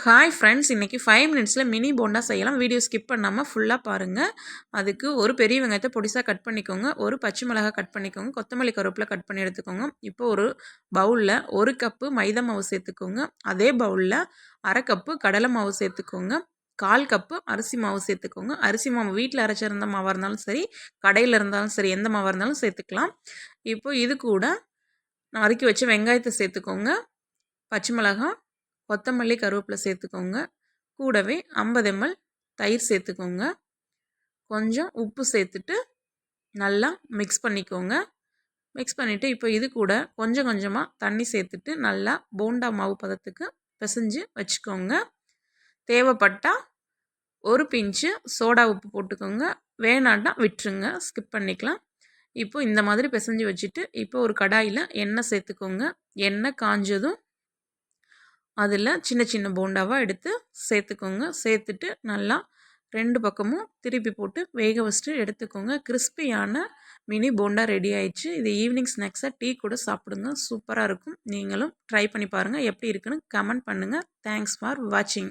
Hi friends, இன்றைக்கி 5 மினிட்ஸில் mini bonda செய்யலாம். வீடியோ ஸ்கிப் பண்ணாமல் ஃபுல்லாக பாருங்கள். அதுக்கு ஒரு பெரிய வெங்காயத்தை பொடிசாக கட் பண்ணிக்கோங்க, ஒரு பச்சை மிளகாய் கட் பண்ணிக்கோங்க, கொத்தமல்லி கருவேப்பிலை கட் பண்ணி எடுத்துக்கோங்க. இப்போ ஒரு பவுலில் 1 கப்பு மைதா மாவு சேர்த்துக்கோங்க. அதே பவுலில் 1/2 கப்பு கடலை மாவு சேர்த்துக்கோங்க. 1/4 கப்பு அரிசி மாவு சேர்த்துக்கோங்க. அரிசி மாவு வீட்டில் அரைச்சிருந்த மாவாக இருந்தாலும் சரி, கடையில் இருந்தாலும் சரி, எந்த மாவாக இருந்தாலும் சேர்த்துக்கலாம். இப்போ இது கூட நறுக்கி வச்ச வெங்காயத்தை சேர்த்துக்கோங்க, பச்சை மிளகாய், கொத்தமல்லி கருவேப்பிலை சேர்த்துக்கோங்க. கூடவே 50 ml தயிர் சேர்த்துக்கோங்க. கொஞ்சம் உப்பு சேர்த்துட்டு நல்லா மிக்ஸ் பண்ணிக்கோங்க. மிக்ஸ் பண்ணிவிட்டு இப்போ இது கூட கொஞ்சம் கொஞ்சமாக தண்ணி சேர்த்துட்டு நல்லா போண்டா மாவு பதத்துக்கு பிசைஞ்சு வச்சுக்கோங்க. தேவைப்பட்டால் ஒரு பிஞ்சு சோடா உப்பு போட்டுக்கோங்க. வேணான்னா விட்டுருங்க, ஸ்கிப் பண்ணிக்கலாம். இப்போ இந்த மாதிரி பிசைஞ்சு வச்சுட்டு இப்போ ஒரு கடாயில் எண்ணெய் சேர்த்துக்கோங்க. எண்ணெய் காஞ்சதும் அதில் சின்ன சின்ன போண்டாவாக எடுத்து சேர்த்துக்கோங்க. சேர்த்துட்டு நல்லா 2 பக்கமும் திருப்பி போட்டு வேக வச்சுட்டு எடுத்துக்கோங்க. கிறிஸ்பியான மினி போண்டா ரெடி ஆயிடுச்சு. இது ஈவினிங் ஸ்நாக்ஸாக டீ கூட சாப்பிடுங்க, சூப்பராக இருக்கும். நீங்களும் ட்ரை பண்ணி பாருங்கள். எப்படி இருக்குன்னு கமெண்ட் பண்ணுங்கள். தேங்க்ஸ் ஃபார் வாட்சிங்.